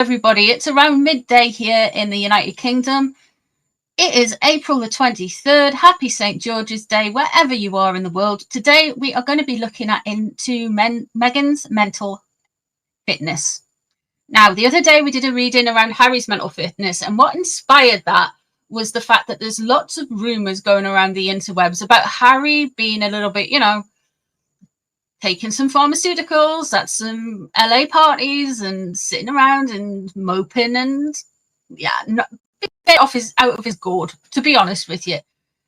Everybody, it's around midday here in the United Kingdom. It is April the 23rd. Happy St. George's Day, wherever you are in the world. Today, we are going to be looking into Meghan's mental fitness. Now, the other day, we did a reading around Harry's mental fitness, and what inspired that was the fact that there's lots of rumours going around the interwebs about Harry being a little bit, taking some pharmaceuticals at some LA parties and sitting around and moping and out of his gourd, to be honest with you.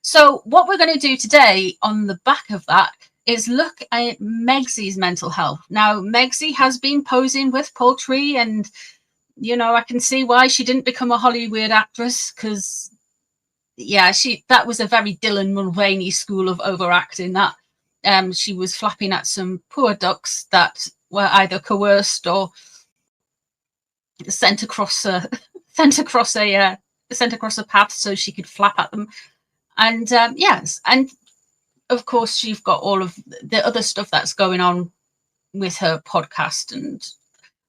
So what we're going to do today on the back of that is look at Megsy's mental health. Now, Megsy has been posing with poultry, and I can see why she didn't become a Hollywood actress, because that was a very Dylan Mulvaney school of overacting. That she was flapping at some poor ducks that were either coerced or sent across a path so she could flap at them. And and of course you've got all of the other stuff that's going on with her podcast and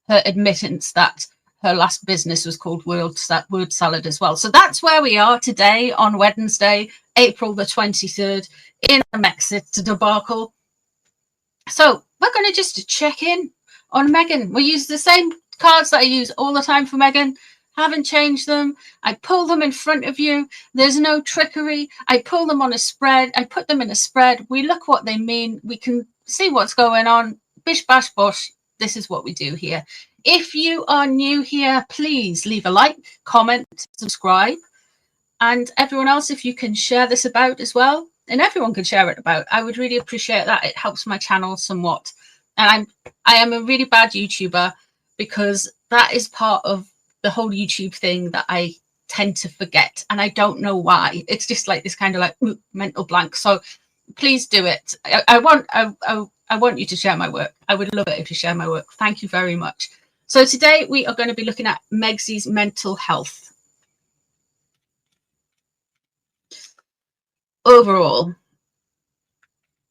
her admittance that her last business was called Word Salad as well. So that's where we are today on Wednesday, April the 23rd, in the Megxit debacle. So we're going to just check in on Meghan. We use the same cards that I use all the time for Meghan. Haven't changed them. I pull them in front of you. There's no trickery. I pull them on a spread. I put them in a spread. We look what they mean. We can see what's going on. Bish, bash, bosh. This is what we do here. If you are new here, please leave a like, comment, subscribe. And everyone else, if you can share this about as well, and everyone can share it about, I would really appreciate that. It helps my channel somewhat. And I am a really bad YouTuber, because that is part of the whole YouTube thing that I tend to forget, and I don't know why. It's just like this kind of like mental blank. So please do it. I want you to share my work. I would love it if you share my work. Thank you very much. So today we are going to be looking at Megsy's mental health. Overall.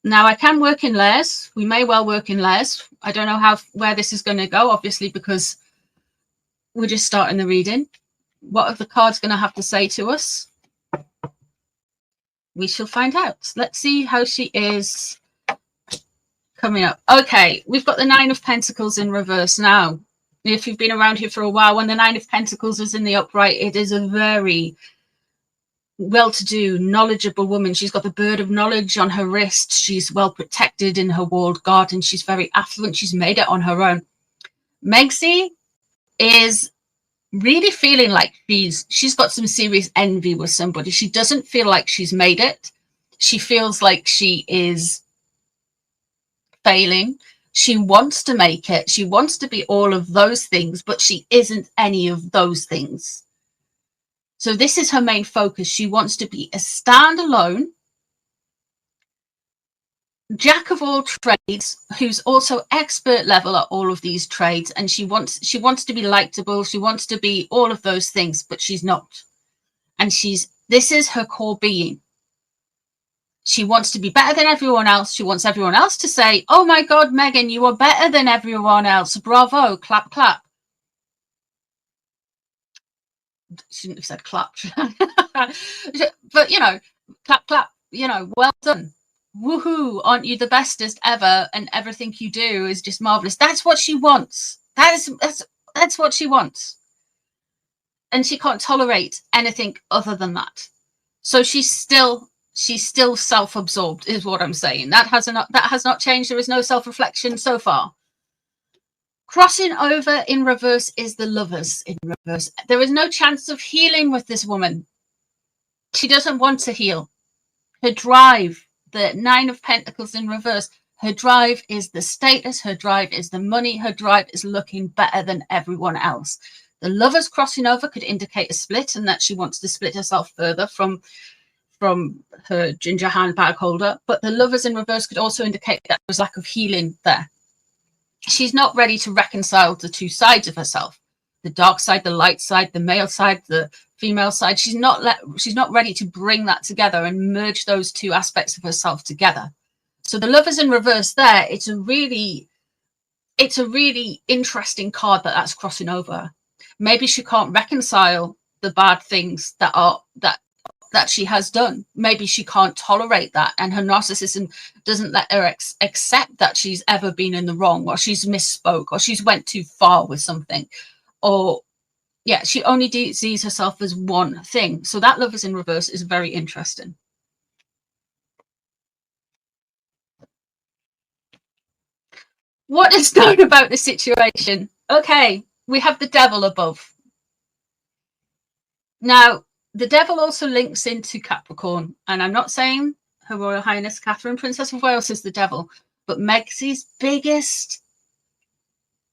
Now, I can work in layers. We may well work in layers. I don't know where this is going to go, obviously, because we're just starting the reading. What are the cards going to have to say to us? We shall find out. Let's see how she is coming up. Okay, we've got the Nine of Pentacles in reverse now. If you've been around here for a while, when the Nine of Pentacles is in the upright, it is a very well-to-do, knowledgeable woman. She's got the bird of knowledge on her wrist. She's well protected in her walled garden. She's very affluent. She's made it on her own. Megsy is really feeling like she's got some serious envy with somebody. She doesn't feel like she's made it. She feels like she is failing. She wants to make it. She wants to be all of those things, but she isn't any of those things. So this is her main focus. She wants to be a standalone jack of all trades, who's also expert level at all of these trades, and she wants to be likable. She wants to be all of those things, but she's not. And this is her core being. She wants to be better than everyone else. She wants everyone else to say, "Oh my God, Meghan, you are better than everyone else. Bravo, clap, clap." Shouldn't have said clap. But, clap, clap, well done. Woohoo, aren't you the bestest ever? And everything you do is just marvelous. That's what she wants. That's what she wants. And she can't tolerate anything other than that. So she's still self-absorbed, is what I'm saying. That has not changed. There is no self-reflection so far. Crossing over in reverse is the Lovers in reverse. There is no chance of healing with this woman. She doesn't want to heal. Her drive, the Nine of Pentacles in reverse, her drive is the status, her drive is the money, her drive is looking better than everyone else. The Lovers crossing over could indicate a split, and that she wants to split herself further from her ginger handbag holder. But the Lovers in reverse could also indicate that there's lack of healing there. She's not ready to reconcile the two sides of herself, the dark side, the light side, the male side, the female side. She's not ready to bring that together and merge those two aspects of herself together. So the Lovers in reverse there, it's a really interesting card that's crossing over. Maybe she can't reconcile the bad things that she has done. Maybe she can't tolerate that, and her narcissism doesn't let her accept that she's ever been in the wrong, or she's misspoke, or she's went too far with something, or yeah, she only sees herself as one thing. So that Lovers in Reverse is very interesting. What is known about the situation? Okay, we have the devil above. Now, the devil also links into Capricorn, and I'm not saying Her Royal Highness Catherine, Princess of Wales, is the devil, but Meg's biggest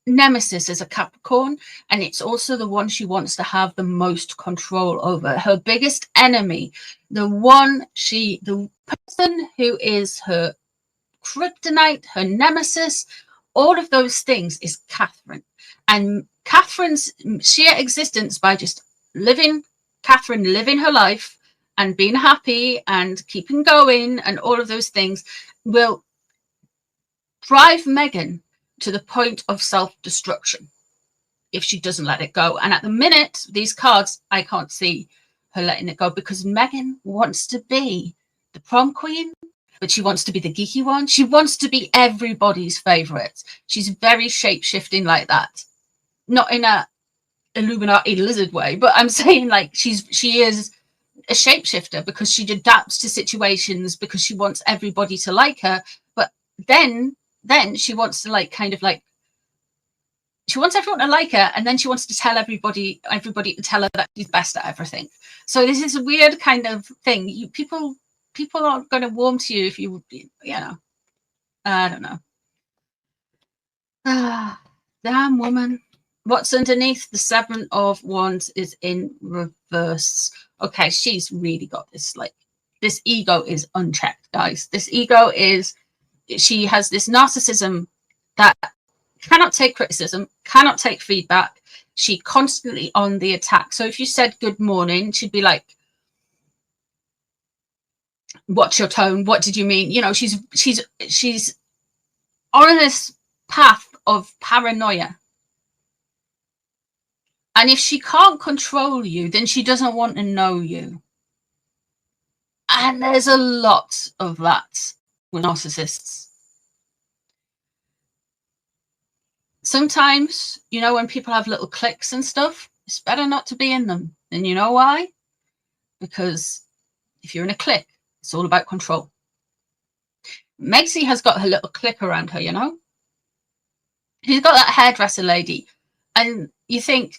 nemesis is a Capricorn, and it's also the one she wants to have the most control over. Her biggest enemy, the person who is her kryptonite, her nemesis, all of those things, is Catherine. And Catherine's sheer existence, by just living her life and being happy and keeping going and all of those things, will drive Meghan to the point of self-destruction if she doesn't let it go. And at the minute, these cards, I can't see her letting it go, because Meghan wants to be the prom queen, but she wants to be the geeky one. She wants to be everybody's favorite. She's very shape-shifting like that. Not in a Illuminati lizard way, but I'm saying like she is a shapeshifter, because she adapts to situations, because she wants everybody to like her. But then she wants to she wants everyone to like her, and then she wants to tell everybody to tell her that she's best at everything. So this is a weird kind of thing. People aren't going to warm to you if you know. I don't know. Damn woman. What's underneath the Seven of Wands is in reverse. Okay, she's really got this, like, this ego is unchecked, guys. This ego is, she has this narcissism that cannot take criticism, cannot take feedback. She constantly on the attack. So if you said good morning, she'd be like, what's your tone? What did you mean? You know, she's on this path of paranoia. And if she can't control you, then she doesn't want to know you. And there's a lot of that with narcissists. Sometimes, you know, when people have little cliques and stuff, it's better not to be in them. And you know why? Because if you're in a clique, it's all about control. Megxie has got her little clique around her, you know? She's got that hairdresser lady. And you think,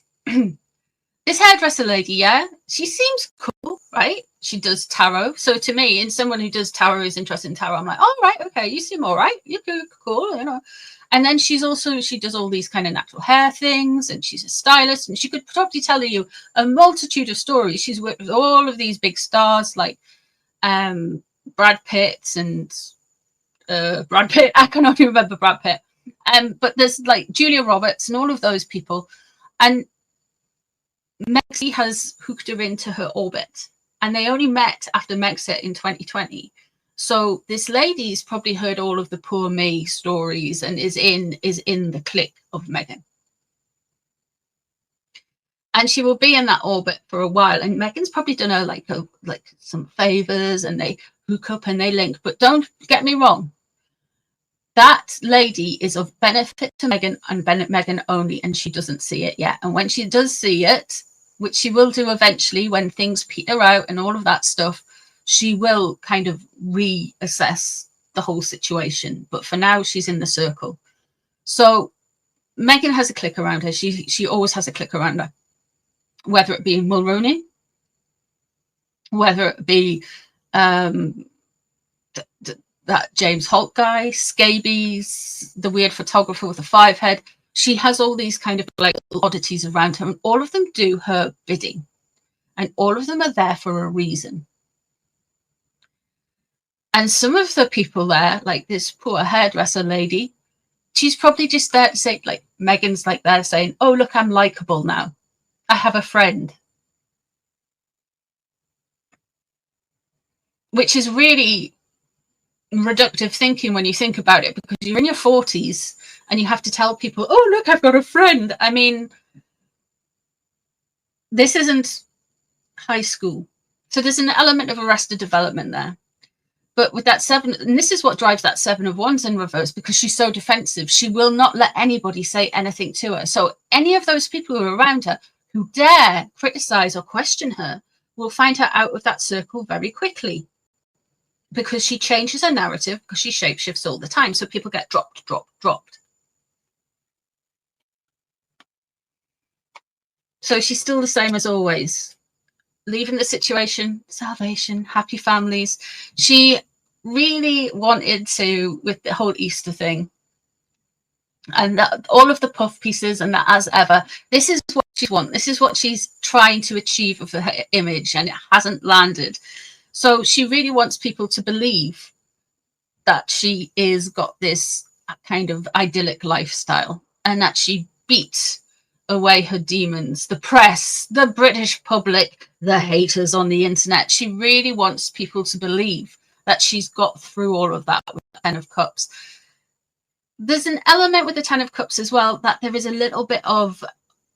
this hairdresser lady, yeah, she seems cool, right? She does tarot. So to me, in someone who does tarot, is interested in tarot, I'm like, oh, right, okay, you seem all right. You're cool, you know. And then she does all these kind of natural hair things, and she's a stylist, and she could probably tell you a multitude of stories. She's worked with all of these big stars like Brad Pitt and Brad Pitt. I cannot even remember Brad Pitt. But there's like Julia Roberts and all of those people. And Megxie has hooked her into her orbit, and they only met after Megxit in 2020. So this lady's probably heard all of the poor me stories and is in the clique of Meghan. And she will be in that orbit for a while. And Meghan's probably done her like some favors, and they hook up and they link. But don't get me wrong. That lady is of benefit to Meghan and Meghan only, and she doesn't see it yet. And when she does see it, which she will do eventually when things peter out and all of that stuff, she will kind of reassess the whole situation. But for now, she's in the circle. So Meghan has a clique around her. She always has a clique around her, whether it be Mulroney, whether it be that James Holt guy, Scabies, the weird photographer with the 5 head. She has all these kind of like oddities around her, and all of them do her bidding, and all of them are there for a reason. And some of the people there, like this poor hairdresser lady, she's probably just there to say, like, Meghan's like there saying, oh, look, I'm likable now. I have a friend. Which is really reductive thinking when you think about it, because you're in your 40s and you have to tell people, oh, look, I've got a friend. I mean, this isn't high school. So there's an element of arrested development there. But with that 7, and this is what drives that 7 of Wands in reverse, because she's so defensive. She will not let anybody say anything to her. So any of those people who are around her who dare criticize or question her will find her out of that circle very quickly, because she changes her narrative, because she shapeshifts all the time. So people get dropped. So she's still the same as always. Leaving the situation, salvation, happy families. She really wanted to, with the whole Easter thing, and that, all of the puff pieces, and that as ever, this is what she wants. This is what she's trying to achieve with her image, and it hasn't landed. So she really wants people to believe that she is got this kind of idyllic lifestyle, and that she beats away her demons, the press, the British public, the haters on the internet. She really wants people to believe that she's got through all of that with the 10 of Cups. There's an element with the 10 of Cups as well that there is a little bit of,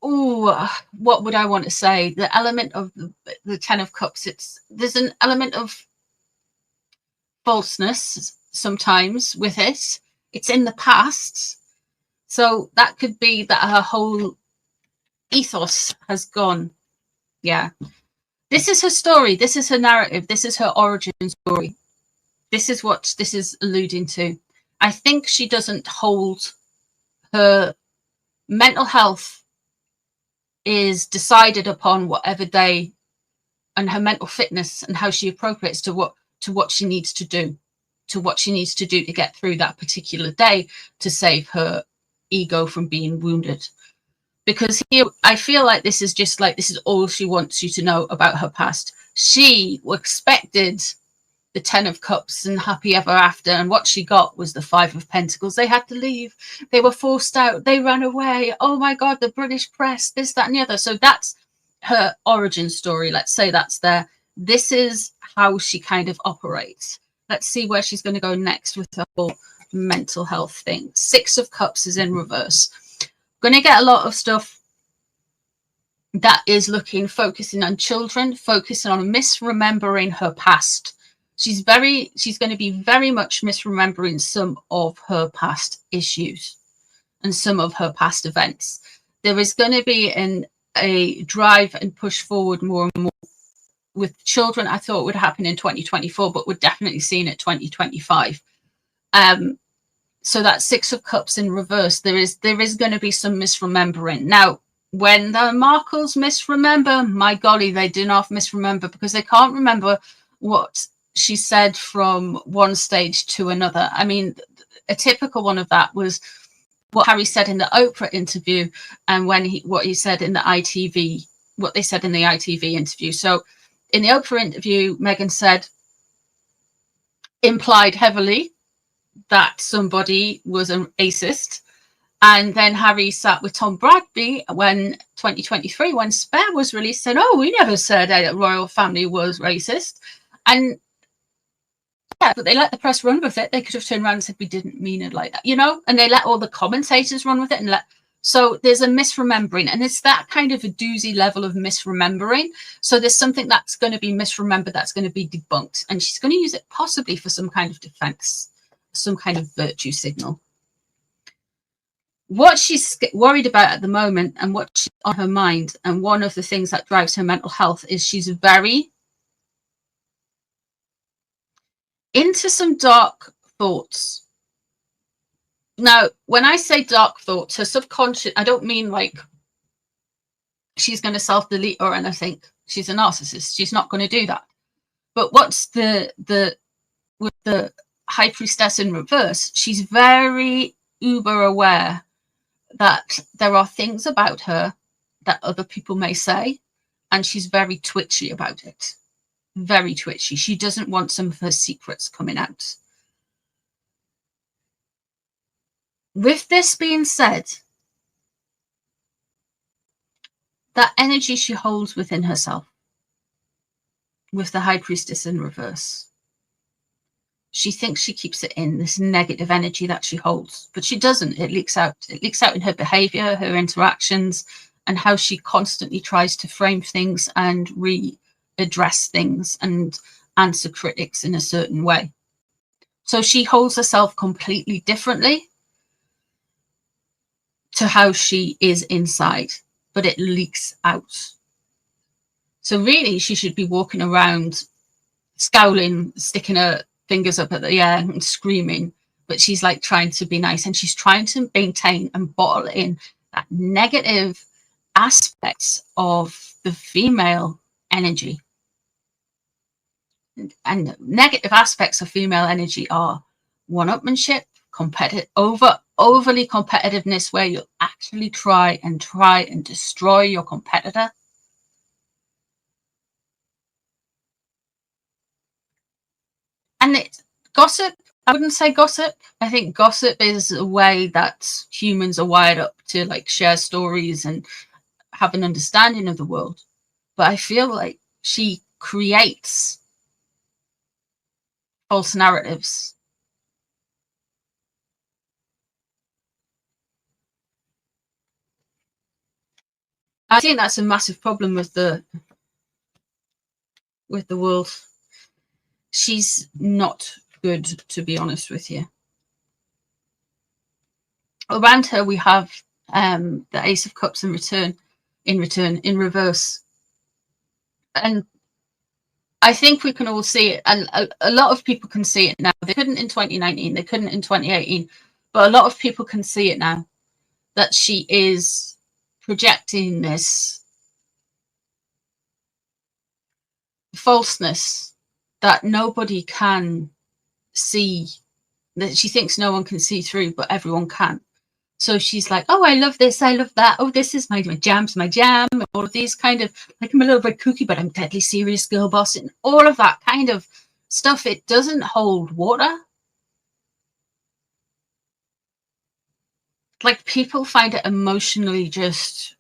what would I want to say? The element of the 10 of Cups, there's an element of falseness sometimes with it. It's in the past. So that could be that her whole ethos has gone. Yeah, this is her story, this is her narrative, this is her origin story, this is what this is alluding to. I think she doesn't hold, her mental health is decided upon whatever day, and her mental fitness and how she appropriates to what she needs to do, to get through that particular day, to save her ego from being wounded. Because here, I feel like this is just like, this is all she wants you to know about her past. She expected the 10 of Cups and happy ever after, and what she got was the 5 of Pentacles. They had to leave. They were forced out. They ran away. Oh my God, the British press, this, that, and the other. So that's her origin story. Let's say that's there. This is how she kind of operates. Let's see where she's going to go next with her whole mental health thing. 6 of Cups is in reverse. Going to get a lot of stuff that is focusing on children, focusing on misremembering her past. She's going to be very much misremembering some of her past issues and some of her past events. There is going to be a drive and push forward more and more with children. I thought it would happen in 2024, but we're definitely seeing it 2025. So that 6 of Cups in reverse, there is going to be some misremembering. Now, when the Markles misremember, my golly, they do not misremember, because they can't remember what she said from one stage to another. I mean, a typical one of that was what Harry said in the Oprah interview, and what he said in the ITV, what they said in the ITV interview. So in the Oprah interview, Meghan said, implied heavily that somebody was a racist. And then Harry sat with Tom Bradby when 2023, when Spare was released, said, oh, we never said a royal family was racist. And yeah, but they let the press run with it. They could have turned around and said, we didn't mean it like that, and they let all the commentators run with it. So there's a misremembering, and it's that kind of a doozy level of misremembering. So there's something that's going to be misremembered, that's going to be debunked, and she's going to use it possibly for some kind of defense, some kind of virtue signal. What she's worried about at the moment, and what's on her mind, and one of the things that drives her mental health, is she's very into some dark thoughts. Now, when I say dark thoughts, her subconscious, I don't mean like she's going to self-delete or anything. She's a narcissist. She's not going to do that. But what's with the High Priestess in reverse, she's very uber aware that there are things about her that other people may say, and she's very twitchy about it. Very twitchy. She doesn't want some of her secrets coming out. With this being said, that energy she holds within herself, with the High Priestess in reverse, she thinks she keeps it in, this negative energy that she holds, but she doesn't. It leaks out. It leaks out in her behavior, her interactions, and how she constantly tries to frame things and readdress things and answer critics in a certain way. So she holds herself completely differently to how she is inside, but it leaks out. So really, she should be walking around scowling, sticking her fingers up at the air and screaming, but she's like trying to be nice, and she's trying to maintain and bottle in that negative aspects of the female energy. And negative aspects of female energy are one-upmanship, overly competitiveness, where you'll actually try and destroy your competitor. And it's gossip. I wouldn't say gossip. I think gossip is a way that humans are wired up to, like, share stories and have an understanding of the world. But I feel like she creates false narratives. I think that's a massive problem with the world. She's not good, to be honest with you. Around her, we have the Ace of Cups in reverse. And I think we can all see it, and a lot of people can see it now. They couldn't in 2019, they couldn't in 2018, but a lot of people can see it now, that she is projecting this falseness that nobody can see, that she thinks no one can see through, but everyone can. So she's like, oh, I love this, I love that. Oh, this is my jam's my jam. And all of these kind of, like, I'm a little bit kooky, but I'm deadly serious girl boss. And all of that kind of stuff, it doesn't hold water. Like, people find it emotionally just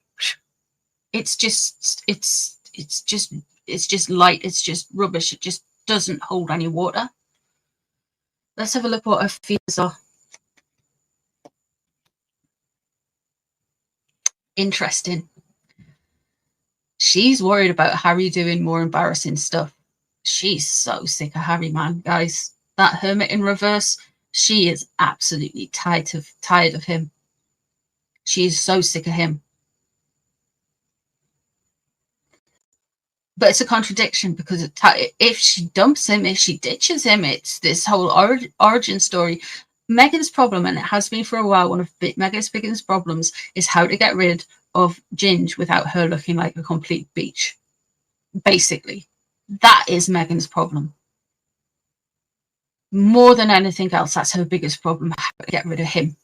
light. It's just rubbish. It just doesn't hold any water. Let's have a look what her fears are. Interesting. She's worried about Harry doing more embarrassing stuff. She's so sick of Harry, man, guys. That Hermit in reverse, she is absolutely tired of him. She is so sick of him. But it's a contradiction, because if she dumps him, if she ditches him, it's this whole origin story. Meghan's problem, and it has been for a while, one of Meghan's biggest problems is how to get rid of Ginge without her looking like a complete beach. Basically, that is Meghan's problem. More than anything else, that's her biggest problem, how to get rid of him.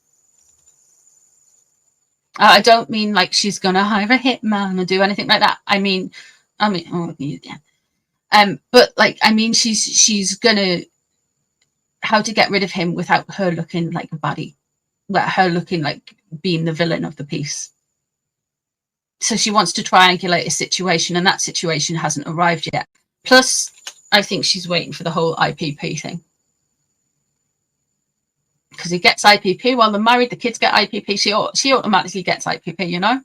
I don't mean like she's going to hire a hitman or do anything like that. I mean, oh, yeah. But like, I mean, she's gonna, how to get rid of him without her looking like a baddie, without her looking like being the villain of the piece. So she wants to triangulate a situation, and that situation hasn't arrived yet. Plus, I think she's waiting for the whole IPP thing, because he gets IPP while they're married. The kids get IPP. She automatically gets IPP, you know,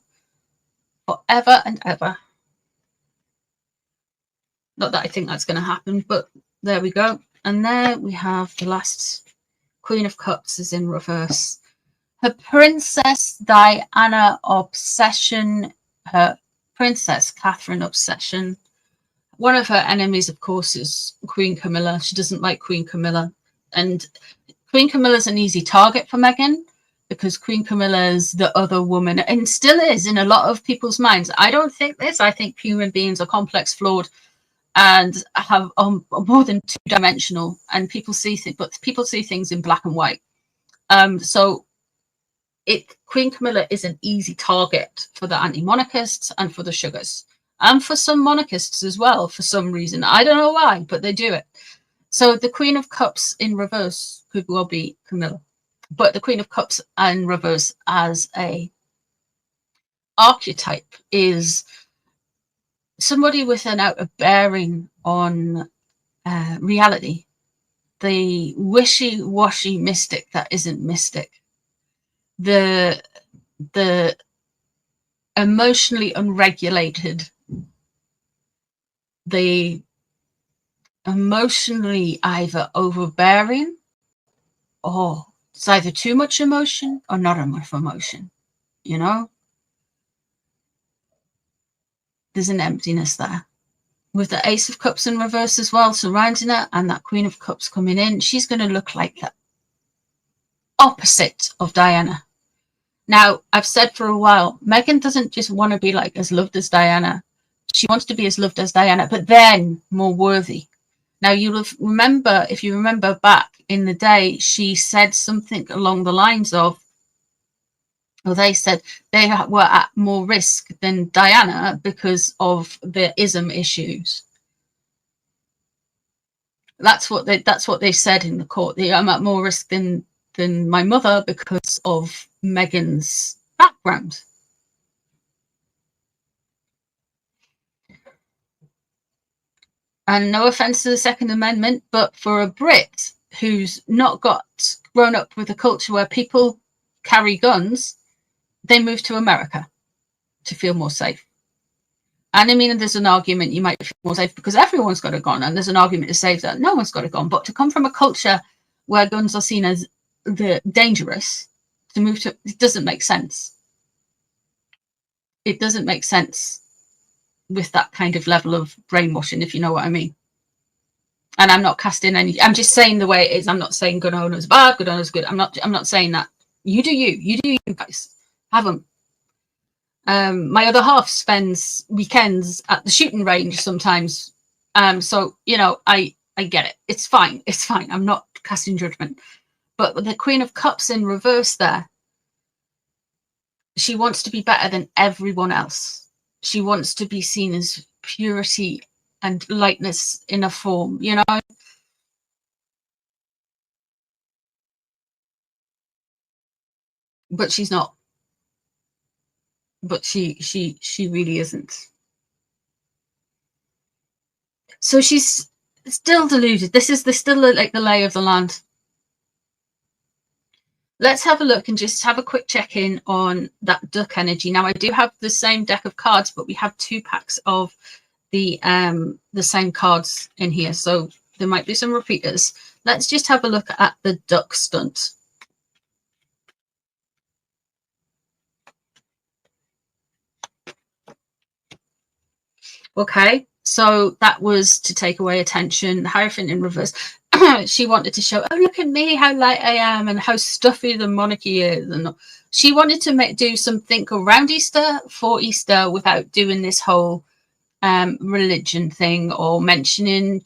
forever and ever. Not that I think that's going to happen, but there we go. And there we have the last Queen of Cups is in reverse. Her Princess Diana obsession, her Princess Catherine obsession. One of her enemies, of course, is Queen Camilla. She doesn't like Queen Camilla. And Queen Camilla's an easy target for Meghan, because Queen Camilla is the other woman, and still is in a lot of people's minds. I don't think this. I think human beings are complex, flawed, and have more than two-dimensional, and people see things, but people see things in black and white. So Queen Camilla is an easy target for the anti-monarchists and for the sugars, and for some monarchists as well, for some reason. I don't know why, but they do it. So the Queen of Cups in reverse could well be Camilla, but the Queen of Cups in reverse as a archetype is somebody with an outer bearing on reality, the wishy-washy mystic that isn't mystic, the emotionally unregulated, the emotionally either overbearing, or it's either too much emotion or not enough emotion, you know? There's an emptiness there. With the Ace of Cups in reverse as well surrounding her, and that Queen of Cups coming in, she's going to look like the opposite of Diana. Now, I've said for a while, Meghan doesn't just want to be like as loved as Diana. She wants to be as loved as Diana, but then more worthy. Now, you'll remember, if you remember back in the day, she said something along the lines of, well, they said they were at more risk than Diana because of the ism issues. That's what they said in the court. I'm at more risk than my mother because of Meghan's background. And no offense to the Second Amendment, but for a Brit who's not grown up with a culture where people carry guns, they move to America to feel more safe. And I mean, there's an argument you might feel more safe because everyone's got a gun, and there's an argument to say that no one's got a gun. But to come from a culture where guns are seen as dangerous, to move to, it doesn't make sense. It doesn't make sense with that kind of level of brainwashing, if you know what I mean. And I'm not casting any, I'm just saying the way it is. I'm not saying gun owners bad, gun owners good. I'm not saying that. You do you guys. Have them. My other half spends weekends at the shooting range sometimes. So, you know, I get it. It's fine. It's fine. I'm not casting judgment. But with the Queen of Cups in reverse there, she wants to be better than everyone else. She wants to be seen as purity and lightness in a form, you know? But she's not. But she really isn't. So she's still deluded. This is still like the lay of the land. Let's have a look and just have a quick check-in on that duck energy. Now, I do have the same deck of cards, but we have 2 packs of the same cards in here. So there might be some repeaters. Let's just have a look at the duck stunt. Okay, so that was to take away attention. Hierophant in reverse. She wanted to show, oh, look at me, how light I am and how stuffy the monarchy is. And she wanted to do something around Easter for Easter without doing this whole religion thing or mentioning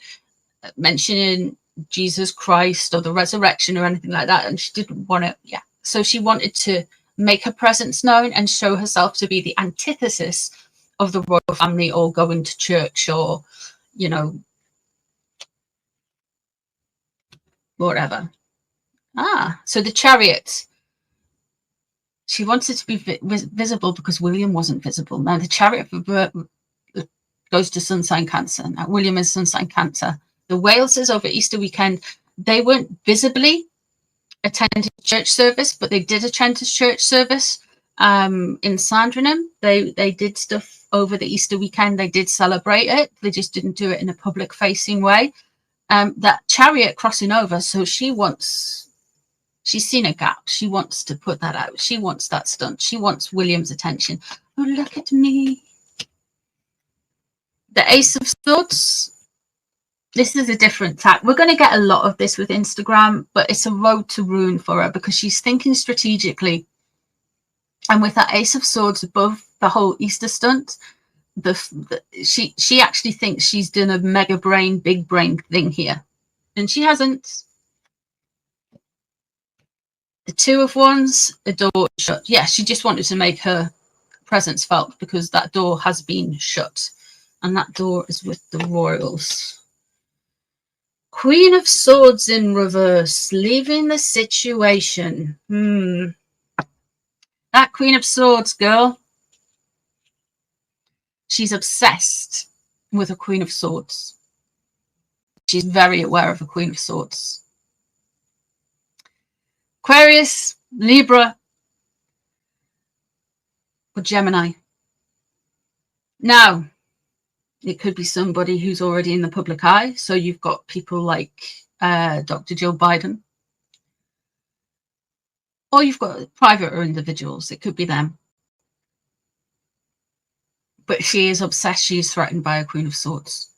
Jesus Christ or the resurrection or anything like that. And she didn't want to, yeah. So she wanted to make her presence known and show herself to be the antithesis of the royal family or going to church or, you know, whatever. So the Chariot. She wanted to be visible because William wasn't visible. Now the Chariot goes to Sun Sign Cancer. Now William is Sun Sign Cancer. The Waleses over Easter weekend, they weren't visibly attending church service, but they did attend a church service in Sandringham. They did stuff over the Easter weekend. They did celebrate it. They just didn't do it in a public facing way. That Chariot crossing over, so she's seen a gap. She wants to put that out. She wants that stunt. She wants William's attention. Oh, look at me. The Ace of Swords. This is a different tack. We're going to get a lot of this with Instagram, but it's a road to ruin for her because she's thinking strategically. And with that Ace of Swords above the whole Easter stunt, she actually thinks she's done a mega brain, big brain thing here. And she hasn't. The Two of Wands, a door shut. Yeah, she just wanted to make her presence felt because that door has been shut. And that door is with the royals. Queen of Swords in reverse, leaving the situation. That Queen of Swords girl, she's obsessed with a Queen of Swords. She's very aware of a Queen of Swords. Aquarius, Libra, or Gemini. Now, it could be somebody who's already in the public eye. So you've got people like Dr. Joe Biden, or you've got private or individuals. It could be them. But she is obsessed. She is threatened by a Queen of Swords.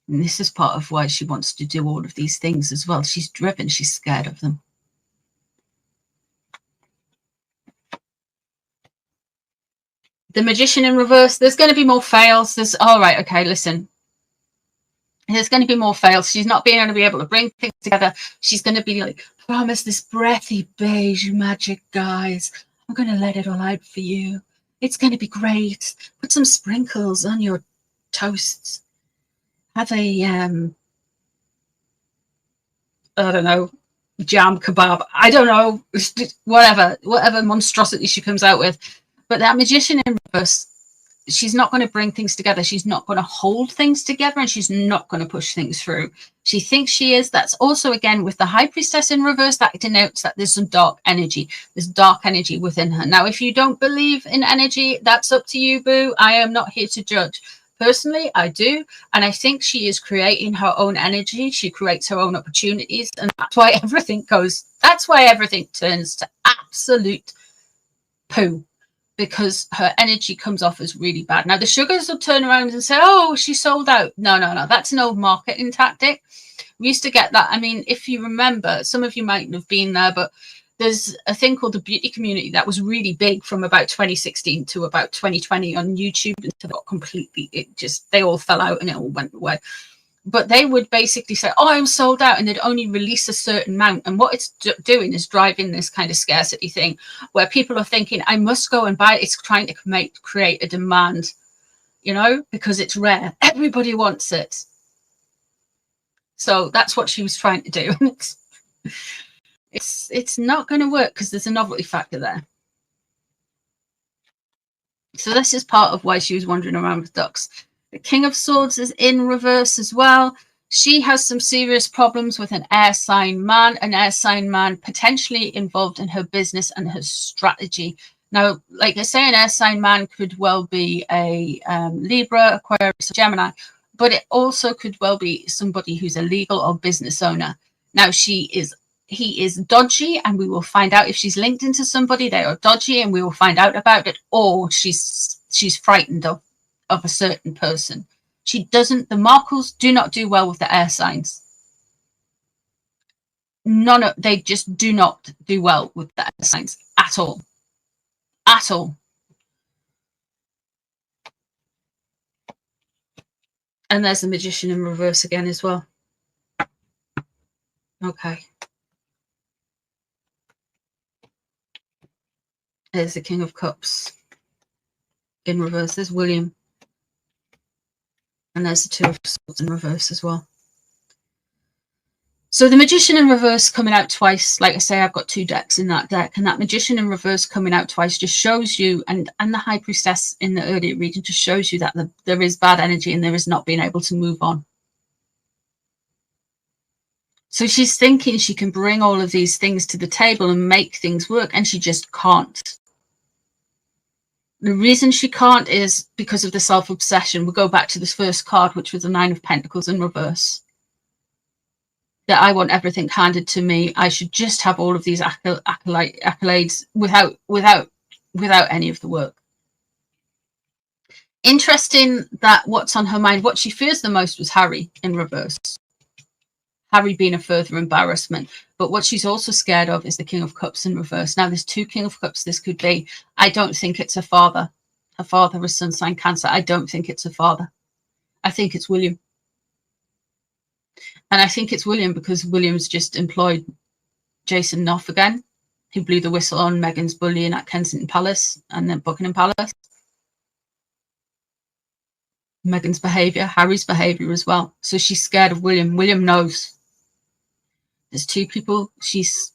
And this is part of why she wants to do all of these things as well. She's driven. She's scared of them. The Magician in reverse. There's going to be more fails. There's all right. Okay, listen. There's going to be more fails. She's not being able to be able to bring things together. She's going to be like, promise this breathy beige magic, guys. I'm going to let it all out for you. It's going to be great. Put some sprinkles on your toasts. Have a, I don't know, jam kebab. I don't know, whatever monstrosity she comes out with. But that Magician in reverse, she's not going to bring things together. She's not going to hold things together, and she's not going to push things through. She thinks she is. That's also, again, with the High Priestess in reverse, that denotes that there's some dark energy. There's dark energy within her. Now, if you don't believe in energy, that's up to you, boo. I am not here to judge. Personally, I do. And I think she is creating her own energy. She creates her own opportunities. And that's why everything turns to absolute poo. Because her energy comes off as really bad. Now, the Sugars will turn around and say, oh, she sold out. No. That's an old marketing tactic. We used to get that. I mean, if you remember, some of you might have been there, but there's a thing called the beauty community that was really big from about 2016 to about 2020 on YouTube until it got completely, they all fell out and it all went away. But they would basically say, oh, I'm sold out, and they'd only release a certain amount. And what it's doing is driving this kind of scarcity thing where people are thinking, I must go and buy it. It's trying to create a demand, because it's rare. Everybody wants it. So that's what she was trying to do. It's not going to work because there's a novelty factor there. So this is part of why she was wandering around with ducks. The King of Swords is in reverse as well. She has some serious problems with an air sign man potentially involved in her business and her strategy. Now, like I say, an air sign man could well be a Libra, Aquarius, Gemini, but it also could well be somebody who's a legal or business owner. Now, he is dodgy, and we will find out if she's linked into somebody. They are dodgy, and we will find out about it, or she's frightened of a certain person. The Markles do not do well with the air signs. They just do not do well with the air signs at all. At all. And there's the Magician in reverse again as well. Okay. There's the King of Cups in reverse. There's William. And there's the Two of Swords in reverse as well. So the Magician in reverse coming out twice. Like I say, I've got 2 decks in that deck. And that Magician in reverse coming out twice just shows you, and the High Priestess in the earlier reading just shows you that there is bad energy and there is not being able to move on. So she's thinking she can bring all of these things to the table and make things work, and she just can't. The reason she can't is because of the self-obsession. We'll go back to this first card, which was the 9 of Pentacles in reverse. That I want everything handed to me. I should just have all of these accolades without any of the work. Interesting that what's on her mind, what she fears the most was Harry in reverse. Harry being a further embarrassment. But what she's also scared of is the King of Cups in reverse. Now, there's 2 King of Cups this could be. I don't think it's her father. Her father was sun sign Cancer. I don't think it's her father. I think it's William. And I think it's William because William's just employed Jason Knopf again, who blew the whistle on Meghan's bullying at Kensington Palace and then Buckingham Palace. Meghan's behaviour, Harry's behaviour as well. So she's scared of William. William knows. There's 2 people. She's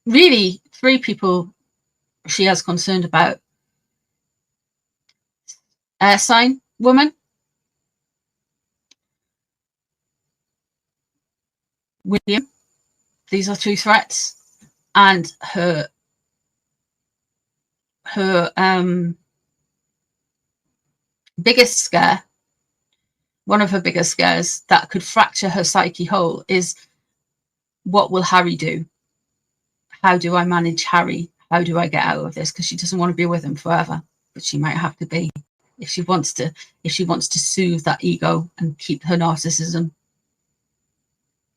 really 3 people she has concerned about. Air sign woman. William. These are 2 threats. And her biggest scare, one of her biggest scares that could fracture her psyche whole is, what will Harry do? How do I manage Harry? How do I get out of this? Because she doesn't want to be with him forever, but she might have to be if she wants to soothe that ego and keep her narcissism.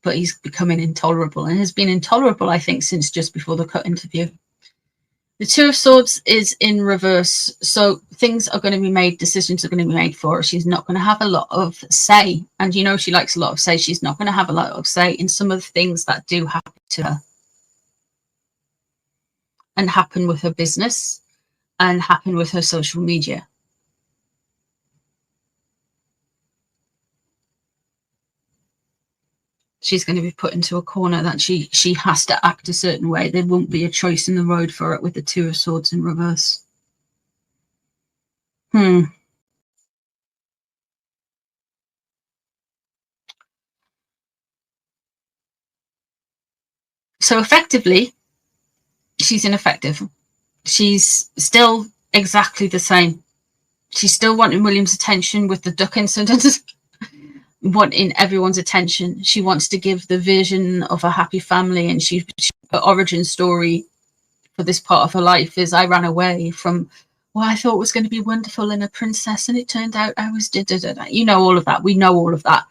But he's becoming intolerable, and has been intolerable, I think, since just before the cut interview. The Two of Swords is in reverse, so things are going to be made, decisions are going to be made for her. She's not going to have a lot of say, and you know she likes a lot of say. She's not going to have a lot of say in some of the things that do happen to her and happen with her business and happen with her social media. She's going to be put into a corner that she has to act a certain way. There won't be a choice in the road for it with the Two of Swords in reverse. So effectively, she's ineffective. She's still exactly the same. She's still wanting William's attention with the duck incident. Wanting everyone's attention. She wants to give the vision of a happy family, and her origin story for this part of her life is, I ran away from what I thought was going to be wonderful and a princess, and it turned out I was da-da-da-da. You know all of that. We know all of that.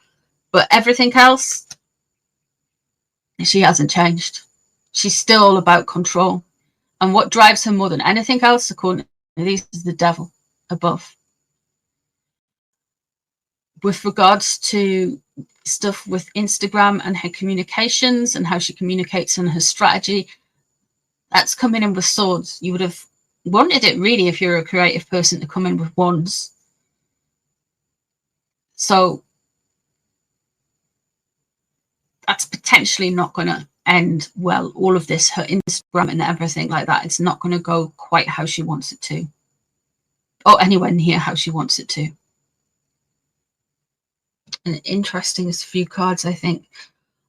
But everything else, she hasn't changed. She's still all about control. And what drives her more than anything else, according to these, is the devil above. With regards to stuff with Instagram and her communications and how she communicates and her strategy, that's coming in with swords. You would have wanted it really, if you're a creative person, to come in with wands. So that's potentially not going to end well. All of this, her Instagram and everything like that, it's not going to go quite how she wants it to, or anywhere near how she wants it to. An interesting few cards, I think.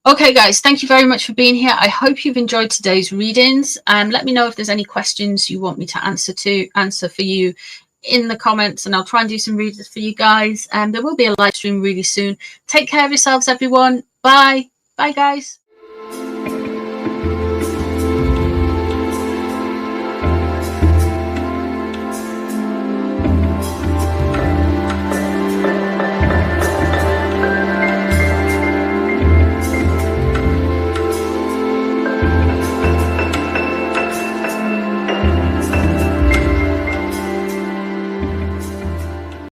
Okay, guys, thank you very much for being here. I hope you've enjoyed today's readings. Let me know if there's any questions you want me to answer for you in the comments, and I'll try and do some readings for you guys. There will be a live stream really soon. Take care of yourselves, everyone. Bye. Bye, guys.